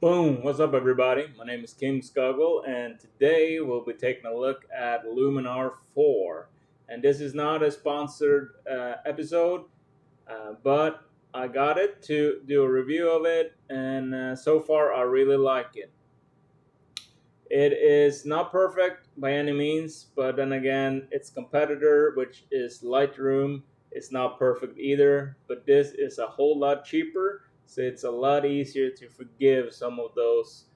Boom! What's up, everybody? My name is Kim Scuggle, and today we'll be taking a look at Luminar 4. And this is not a sponsored episode, but I got it to do a review of it, and so far I really like it. It is not perfect by any means, but then again, its competitor, which is Lightroom, is not perfect either. But this is a whole lot cheaper, so it's a lot easier to forgive some of those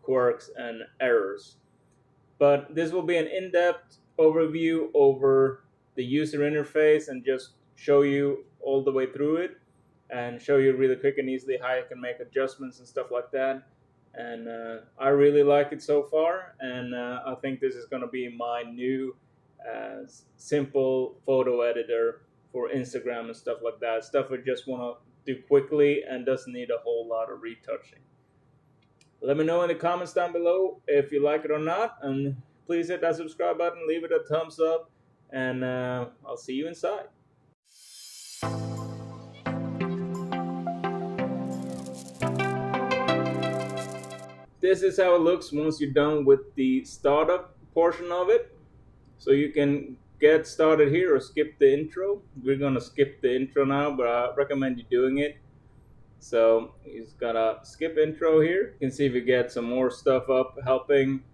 quirks and errors. But this will be an in-depth overview over the user interface and just show you all the way through it and show you really quick and easily how you can make adjustments and stuff like that. And I really like it so far, and I think this is going to be my new simple photo editor for Instagram and stuff like that. Stuff I just want to do quickly and doesn't need a whole lot of retouching. Let me know in the comments down below if you like it or not, and please hit that subscribe button, leave it a thumbs up, and I'll see you inside. This is how it looks once you're done with the startup portion of it. So you can get started here or skip the intro. We're going to skip the intro now, but I recommend you doing it. So you just gotta skip intro here. You can see if we get some more stuff up helping.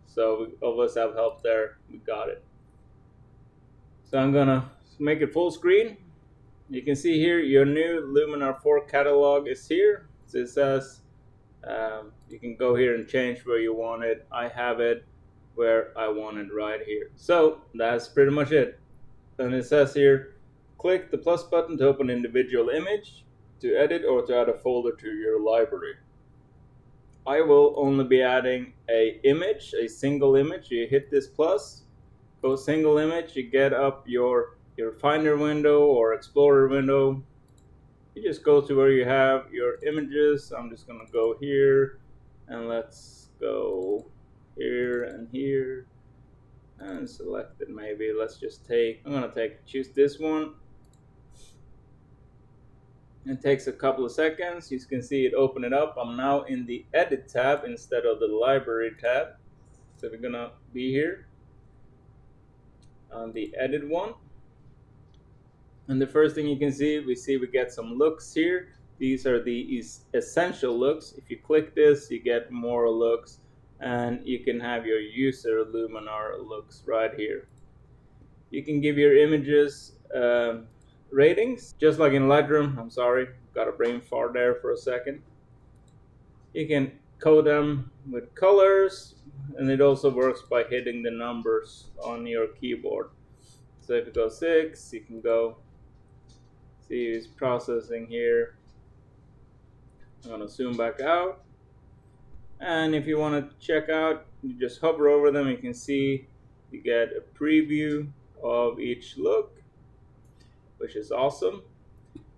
So we always have help there. We got it. So I'm gonna make it full screen. You can see here your new Luminar 4 catalog is here. So it says you can go here and change where you want it. I have it where I want it right here. So that's pretty much it. And it says here, click the plus button to open an individual image, to edit or to add a folder to your library. I will only be adding a image, a single image. You hit this plus, go single image, you get up your Finder window or Explorer window. You just go to where you have your images. I'm just gonna go here, and let's go here and here, and select it maybe. Let's just choose this one. It takes a couple of seconds. You can see it open it up. I'm now in the edit tab instead of the library tab. So we're gonna be here on the edit one. And the first thing you can see, we get some looks here. These are the essential looks. If you click this, you get more looks, and you can have your user Luminar looks right here. You can give your images ratings, just like in Lightroom. I'm sorry, got a brain fart there for a second. You can code them with colors, and it also works by hitting the numbers on your keyboard. So if you go 6, you can go see it's processing here. I'm going to zoom back out, and if you want to check out, you just hover over them. You can see you get a preview of each look, which is awesome.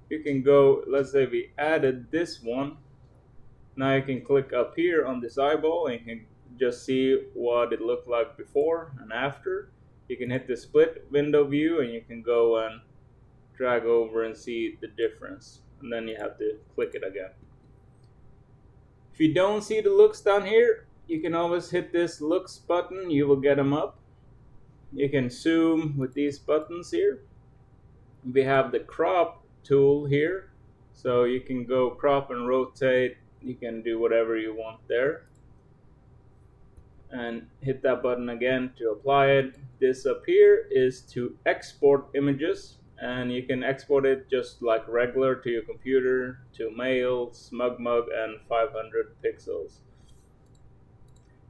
You can go, let's say we added this one. Now you can click up here on this eyeball and you can just see what it looked like before and after. You can hit the split window view and you can go and drag over and see the difference. And then you have to click it again. If you don't see the looks down here, you can always hit this looks button. You will get them up. You can zoom with these buttons here. We have the crop tool here, so you can go crop and rotate. You can do whatever you want there, and hit that button again to apply it. This up here is to export images, and you can export it just like regular to your computer, to mail, SmugMug, and 500 pixels.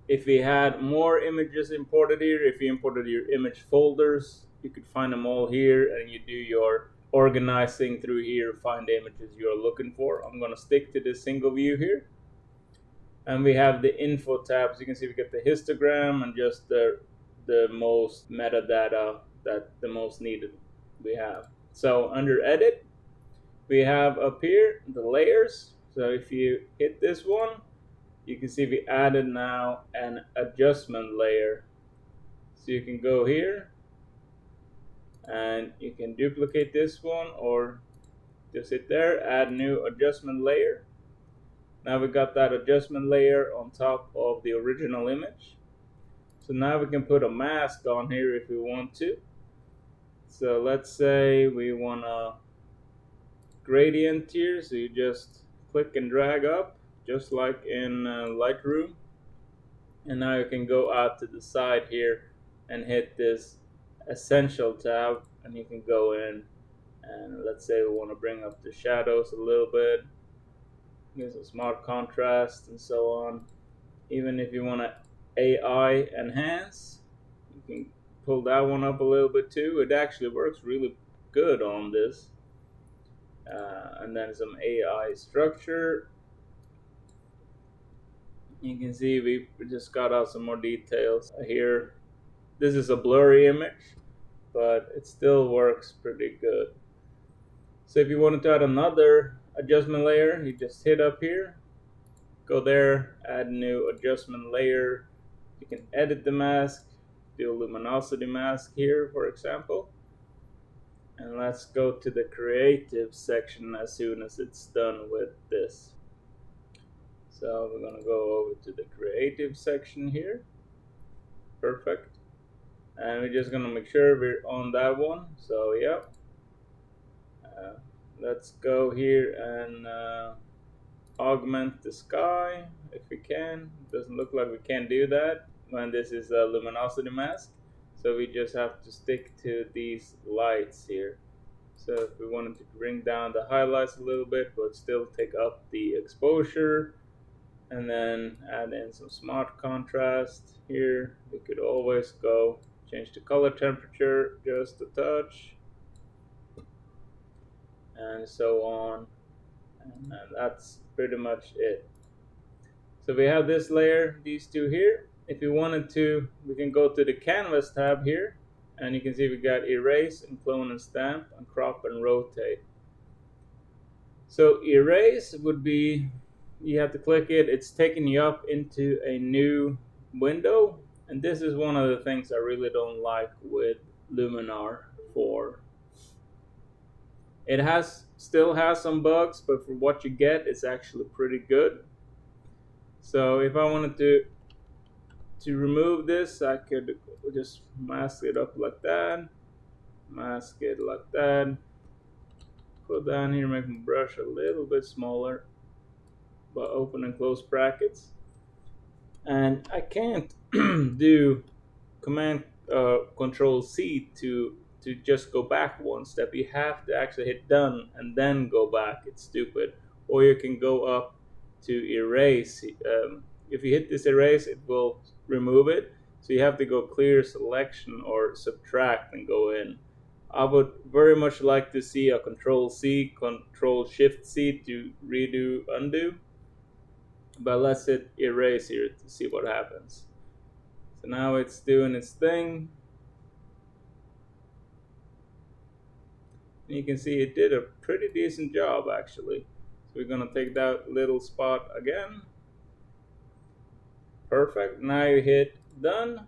If we had more images imported here, if you imported your image folders, you could find them all here, and you do your organizing through here, find the images you're looking for. I'm going to stick to this single view here. And we have the info tabs. You can see we get the histogram and just the most metadata that the most needed we have. So under edit, we have up here the layers. So if you hit this one, you can see we added now an adjustment layer. So you can go here and you can duplicate this one or just hit there, add new adjustment layer. Now we got that adjustment layer on top of the original image. So now we can put a mask on here if we want to. So let's say we want a gradient here, so you just click and drag up, just like in Lightroom. And now you can go out to the side here and hit this Essential tab, and you can go in and let's say we want to bring up the shadows a little bit, give some smart contrast and so on. Even if you want to AI enhance, you can pull that one up a little bit too. It actually works really good on this. And then some AI structure. You can see we just got out some more details here. This is a blurry image, but it still works pretty good. So if you wanted to add another adjustment layer, you just hit up here, go there, add new adjustment layer. You can edit the mask, do a luminosity mask here, for example. And let's go to the creative section as soon as it's done with this. So we're gonna go over to the creative section here. Perfect. And we're just gonna make sure we're on that one. So yeah. Let's go here and augment the sky if we can. It doesn't look like we can do that when this is a luminosity mask. So we just have to stick to these lights here. So if we wanted to bring down the highlights a little bit, but still take up the exposure, and then add in some smart contrast here, we could always go change the color temperature just a touch, and so on. And that's pretty much it. So we have this layer, these two here. If we wanted to, we can go to the canvas tab here, and you can see we got erase and clone and stamp and crop and rotate. So erase would be, you have to click it, it's taking you up into a new window, and this is one of the things I really don't like with Luminar 4. It still has some bugs, but for what you get, it's actually pretty good. So if I wanted to remove this, I could just mask it up like that, mask it like that, go down here, make my brush a little bit smaller, but open and close brackets. And I can't do Command Ctrl+C to just go back one step. You have to actually hit done and then go back. It's stupid. Or you can go up to erase. If you hit this erase, it will remove it. So you have to go clear selection or subtract and go in. I would very much like to see a Ctrl+C, Ctrl+shift+z to redo undo. But let's hit erase here to see what happens. So now it's doing its thing. And you can see it did a pretty decent job actually. So we're gonna take that little spot again. Perfect. Now you hit done.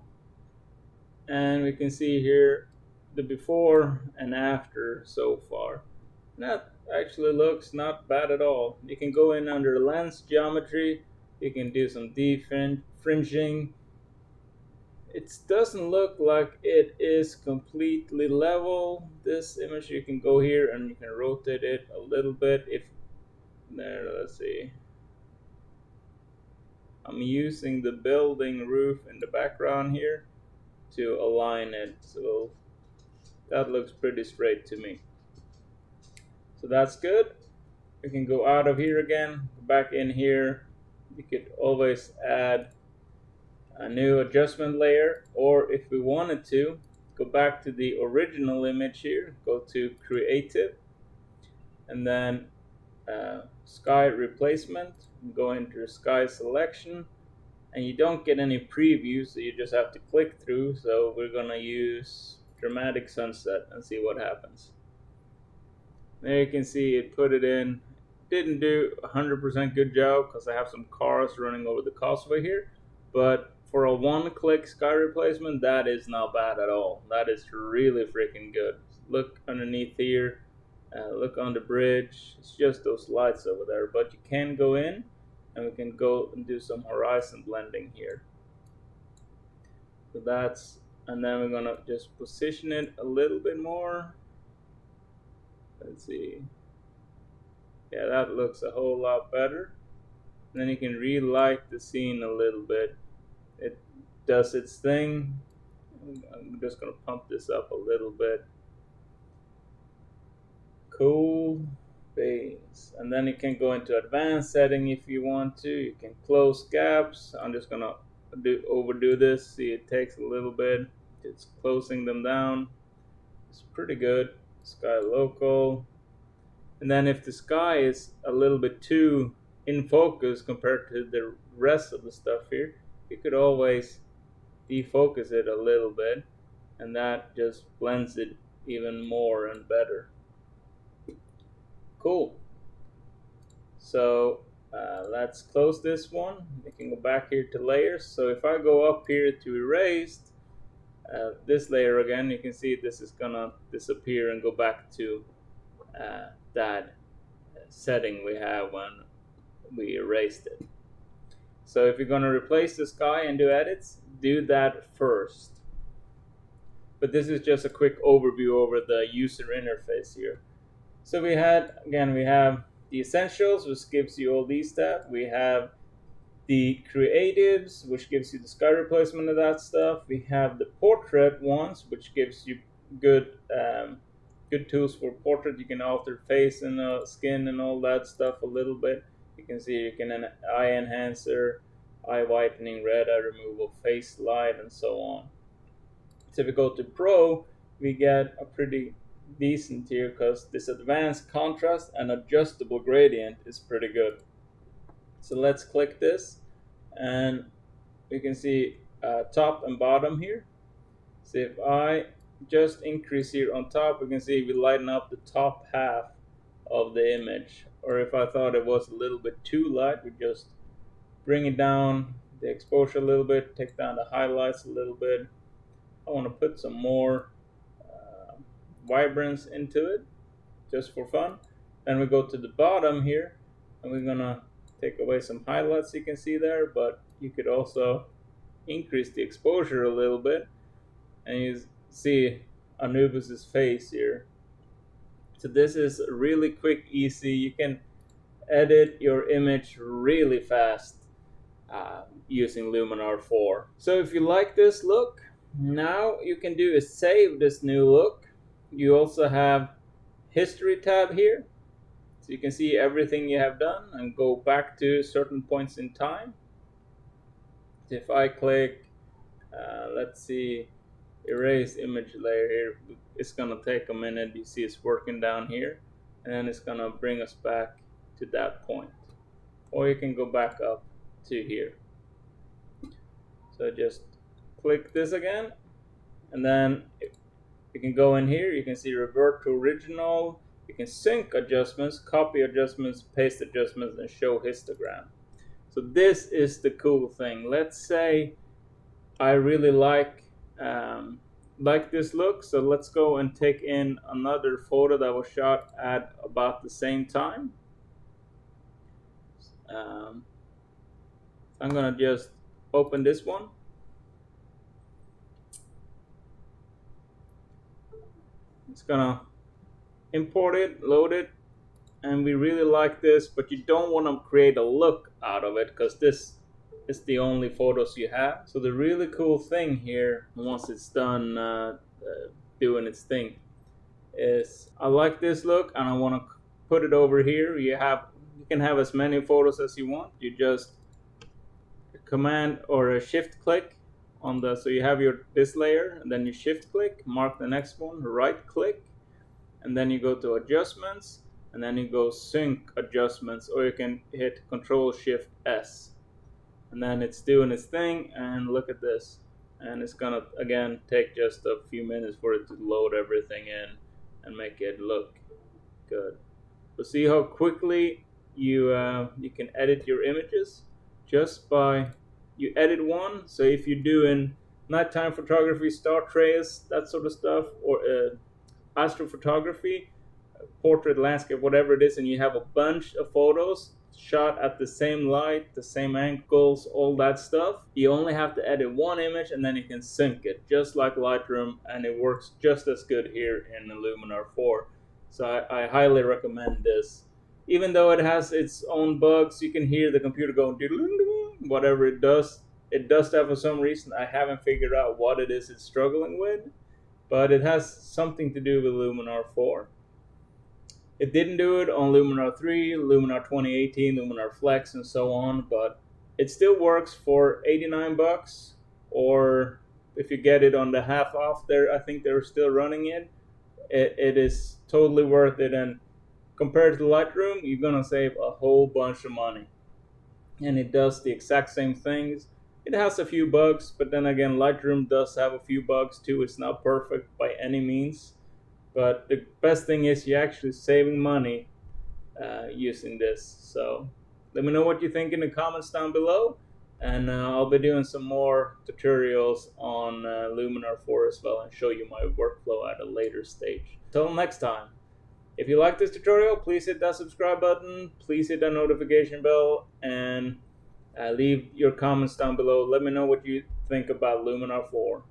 And we can see here the before and after so far. That actually looks not bad at all. You can go in under lens geometry. You can do some defringing. It doesn't look like it is completely level. This image, you can go here and you can rotate it a little bit. If there, let's see. I'm using the building roof in the background here to align it. So that looks pretty straight to me. So that's good. We can go out of here again, go back in here. You could always add a new adjustment layer, or if we wanted to, go back to the original image here, go to creative, and then sky replacement, go into sky selection, and you don't get any preview, so you just have to click through. So we're gonna use dramatic sunset and see what happens. There you can see it put it in. Didn't do 100% good job because I have some cars running over the causeway here, but for a one-click sky replacement, that is not bad at all. That is really freaking good. Look underneath here, look on the bridge. It's just those lights over there, but you can go in and we can go and do some horizon blending here. So that's, and then we're gonna just position it a little bit more. Let's see. Yeah, that looks a whole lot better. And then you can relight the scene a little bit. It does its thing. I'm just gonna pump this up a little bit. Cool base. And then you can go into advanced setting if you want to. You can close gaps. I'm just gonna overdo this. See, it takes a little bit. It's closing them down. It's pretty good. Sky local. And then if the sky is a little bit too in focus compared to the rest of the stuff here, you could always defocus it a little bit, and that just blends it even more and better. Cool. So let's close this one. We can go back here to layers. So if I go up here to erased, this layer again, you can see this is gonna disappear and go back to that setting we have when we erased it. So if you're going to replace the sky and do edits, do that first. But this is just a quick overview over the user interface here. So we have the essentials, which gives you all these stuff. We have the creatives, which gives you the sky replacement of that stuff. We have the portrait ones, which gives you good tools for portrait. You can alter face and skin and all that stuff a little bit. You can see you can eye enhancer, eye whitening, red eye removal, face light, and so on. So if we go to Pro, we get a pretty decent here because this advanced contrast and adjustable gradient is pretty good. So let's click this, and we can see top and bottom here. So if I just increase here on top, we can see we lighten up the top half of the image. Or if I thought it was a little bit too light, we just bring it down the exposure a little bit, take down the highlights a little bit. I want to put some more vibrance into it just for fun. Then we go to the bottom here, and we're gonna take away some highlights you can see there, but you could also increase the exposure a little bit, and you see Anubis's face here. So this is really quick, easy. You can edit your image really fast using Luminar 4. So if you like this look, now you can do is save this new look. You also have history tab here, so you can see everything you have done and go back to certain points in time. If I click, let's see, erase image layer here, it's gonna take a minute. You see it's working down here, and then it's gonna bring us back to that point. Or you can go back up to here. So just click this again, and then you can go in here, you can see revert to original, you can sync adjustments, copy adjustments, paste adjustments, and show histogram. So this is the cool thing. Let's say I really like this look, so let's go and take in another photo that was shot at about the same time. I'm gonna just open this one. It's gonna import it, load it, and we really like this, but you don't want to create a look out of it because this is the only photos you have. So the really cool thing here, once it's done doing its thing, is I like this look and I want to put it over here. You can have as many photos as you want. You just command or a shift click on the, so you have this layer, and then you shift click, mark the next one, right click, and then you go to adjustments, and then you go sync adjustments, or you can hit Ctrl+shift+z, and then it's doing its thing. And look at this, and it's gonna again take just a few minutes for it to load everything in and make it look good. So see how quickly you can edit your images just by you edit one. So if you're doing nighttime photography, star trails, that sort of stuff, or astrophotography, portrait, landscape, whatever it is, and you have a bunch of photos, shot at the same light, the same angles, all that stuff. You only have to edit one image and then you can sync it, just like Lightroom, and it works just as good here in the Luminar 4. So I highly recommend this. Even though it has its own bugs, you can hear the computer going whatever it does. It does that for some reason. I haven't figured out what it is it's struggling with, but it has something to do with Luminar 4. It didn't do it on Luminar 3, Luminar 2018, Luminar Flex, and so on, but it still works for 89 bucks, or if you get it on the half off there, I think they're still running it. It is totally worth it, and compared to Lightroom, you're gonna save a whole bunch of money. And it does the exact same things. It has a few bugs, but then again, Lightroom does have a few bugs too. It's not perfect by any means. But the best thing is you're actually saving money using this. So let me know what you think in the comments down below. And I'll be doing some more tutorials on Luminar 4 as well, and show you my workflow at a later stage. Till next time. If you like this tutorial, please hit that subscribe button, please hit that notification bell, and leave your comments down below. Let me know what you think about Luminar 4.